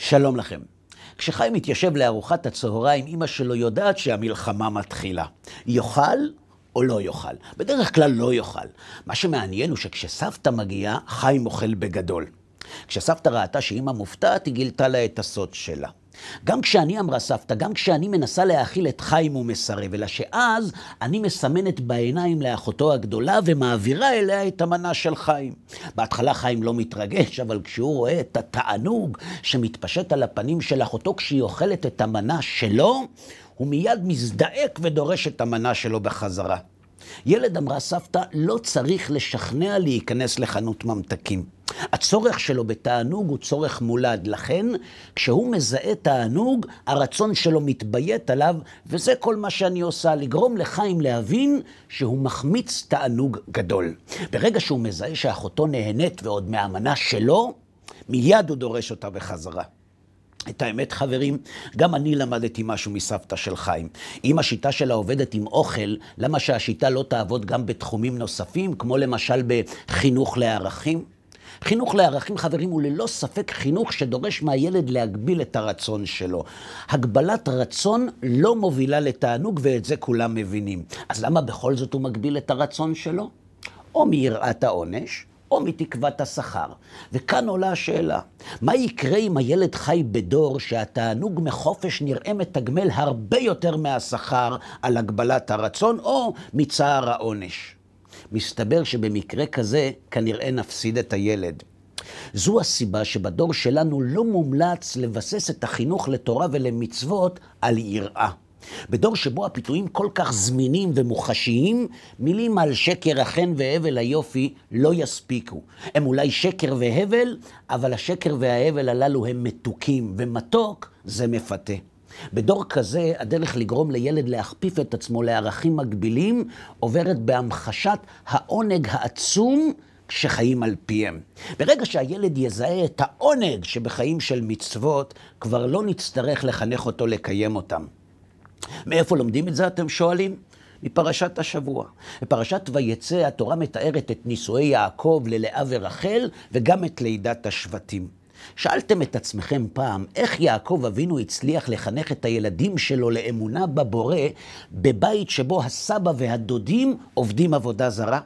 שלום לכם. כשחיים מתיישב לארוחת הצהריים, אמא שלו יודעת שהמלחמה מתחילה. יאכל או לא יאכל? בדרך כלל לא יאכל. מה שמעניין הוא שכשסבתא מגיעה, חיים אוכל בגדול. כשסבתא ראתה שאמא מופתעת, היא גילתה לה את הסוד שלה. גם כשאני, אמרה סבתא, גם כשאני מנסה להאכיל את חיים הוא מסרב, אלא שאז אני מסמנת בעיניים לאחותו הגדולה ומעבירה אליה את המנה של חיים. בהתחלה חיים לא מתרגש, אבל כשהוא רואה את התענוג שמתפשט על הפנים של אחותו כשהיא אוכלת את המנה שלו, הוא מיד מזדעק ודורש את המנה שלו בחזרה. ילד, אמרה סבתא, לא צריך לשכנע להיכנס לחנות ממתקים. הצורך שלו בתענוג הוא צורך מולד, לכן כשהוא מזהה תענוג, הרצון שלו מתביית עליו, וזה כל מה שאני עושה, לגרום לחיים להבין שהוא מחמיץ תענוג גדול. ברגע שהוא מזהה שאחותו נהנית ועוד מהמנה שלו, מיד הוא דורש אותה בחזרה. את האמת, חברים, גם אני למדתי משהו מסבתא של חיים. אם השיטה שלה עובדת עם אוכל, למה שהשיטה לא תעבוד גם בתחומים נוספים, כמו למשל בחינוך לערכים? חינוך לערכים, חברים, הוא ללא ספק חינוך שדורש מהילד להגביל את הרצון שלו. הגבלת רצון לא מובילה לתענוג, ואת זה כולם מבינים. אז למה בכל זאת הוא מגביל את הרצון שלו? או מיראת העונש, או מתקוות השכר. וכאן עולה השאלה, מה יקרה אם הילד חי בדור שהתענוג מחופש נראה מתגמל הרבה יותר מהשכר על הגבלת הרצון או מצער העונש? מסתבר שבמקרה כזה כנראה נפסיד את הילד. זו הסיבה שבדור שלנו לא מומלץ לבסס את החינוך לתורה ולמצוות על יראה. בדור שבו הפיתויים כל כך זמינים ומוחשיים, מילים על שקר החן והבל היופי לא יספיקו. הם אולי שקר והבל, אבל השקר וההבל הללו הם מתוקים, ומתוק זה מפתה. בדור כזה, הדרך לגרום לילד להכפיף את עצמו לערכים מגבילים, עוברת בהמחשת העונג העצום שחיים על פיהם. ברגע שהילד יזהה את העונג שבחיים של מצוות, כבר לא נצטרך לחנך אותו לקיים אותם. מאיפה לומדים את זה, אתם שואלים? מפרשת השבוע. בפרשת ויצא התורה מתארת את נישואי יעקב ללאה ורחל, וגם את לידת השבטים. שאלתם את עצמכם פעם, איך יעקב אבינו הצליח לחנך את הילדים שלו לאמונה בבורא, בבית שבו הסבא והדודים עובדים עבודה זרה?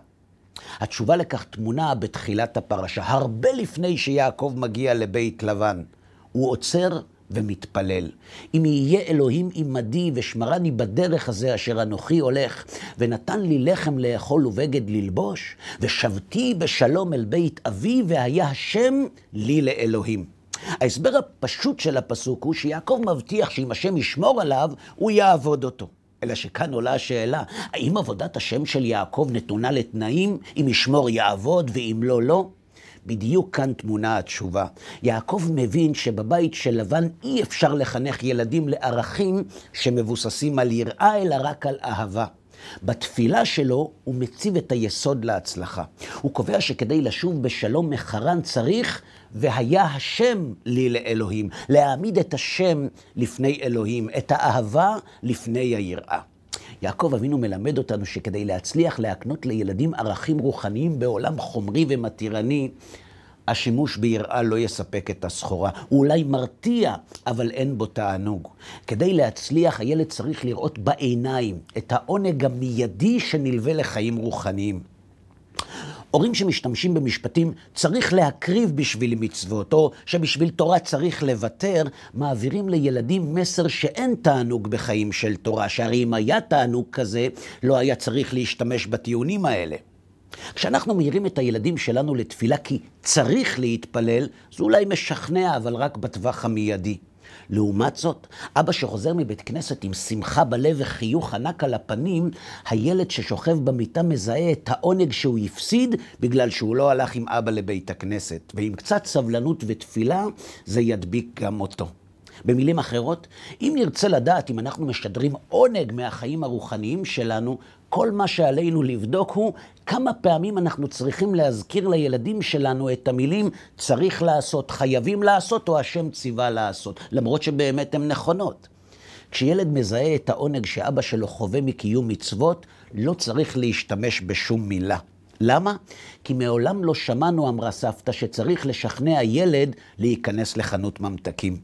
התשובה לכך תמונה בתחילת הפרשה, הרבה לפני שיעקב מגיע לבית לבן. הוא עוצר ומתפלל. אם יהיה אלוהים עמדי ושמרני בדרך הזה אשר אנוכי הולך, ונתן לי לחם לאכול ובגד ללבוש, ושבתי בשלום אל בית אבי, והיה השם לי לאלוהים. ההסבר הפשוט של הפסוק הוא שיעקב מבטיח שאם השם ישמור עליו, הוא יעבוד אותו. אלא שכאן עולה השאלה, האם עבודת השם של יעקב נתונה לתנאים? אם ישמור יעבוד ואם לא, לא? בדיוק כאן תמונה התשובה. יעקב מבין שבבית של לבן אי אפשר לחנך ילדים לערכים שמבוססים על יראה, אלא רק על אהבה. בתפילה שלו הוא מציב את היסוד להצלחה. הוא קובע שכדי לשוב בשלום מחרן צריך, והיה השם לי לאלוהים. להעמיד את השם לפני אלוהים, את האהבה לפני היראה. יעקב אבינו מלמד אותנו שכדי להצליח להקנות לילדים ערכים רוחניים בעולם חומרי ומתירני, השימוש ביראה לא יספק את הסחורה. הוא אולי מרתיע, אבל אין בו תענוג. כדי להצליח, הילד צריך לראות בעיניים את העונג המיידי שנלווה לחיים רוחניים. הורים שמשתמשים במשפטים צריך להקריב בשביל מצוות, או שבשביל תורה צריך לוותר, מעבירים לילדים מסר שאין תענוג בחיים של תורה, שהרי אם היה תענוג כזה, לא היה צריך להשתמש בטיעונים האלה. כשאנחנו מעירים את הילדים שלנו לתפילה כי צריך להתפלל, זה אולי משכנע, אבל רק בטווח המיידי. לעומת זאת, אבא שחוזר מבית כנסת עם שמחה בלב וחיוך ענק על הפנים, הילד ששוכב במיטה מזהה את העונג שהוא יפסיד בגלל שהוא לא הלך עם אבא לבית הכנסת. ועם קצת סבלנות ותפילה, זה ידביק גם אותו. במילים אחרות, אם נרצה לדעת אם אנחנו משדרים עונג מהחיים הרוחניים שלנו, כל מה שעלינו לבדוק הוא כמה פעמים אנחנו צריכים להזכיר לילדים שלנו את המילים צריך לעשות, חייבים לעשות או השם ציווה לעשות, למרות שבאמת הן נכונות. כשילד מזהה את העונג שאבא שלו חווה מקיום מצוות, לא צריך להשתמש בשום מילה. למה? כי מעולם לא שמענו, אמרה סבתא, שצריך לשכנע ילד להיכנס לחנות ממתקים.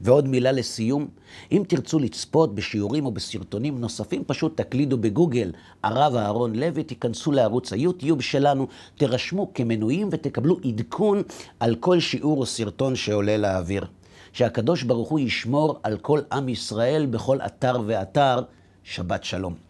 ועוד מילה לסיום, אם תרצו לצפות בשיעורים או בסרטונים נוספים, פשוט תקלידו בגוגל הרב אהרון לוי, תיכנסו לערוץ היוטיוב שלנו, תרשמו כמנויים ותקבלו עדכון על כל שיעור או סרטון שעולה לאוויר. שהקדוש ברוך הוא ישמור על כל עם ישראל בכל אתר ואתר. שבת שלום.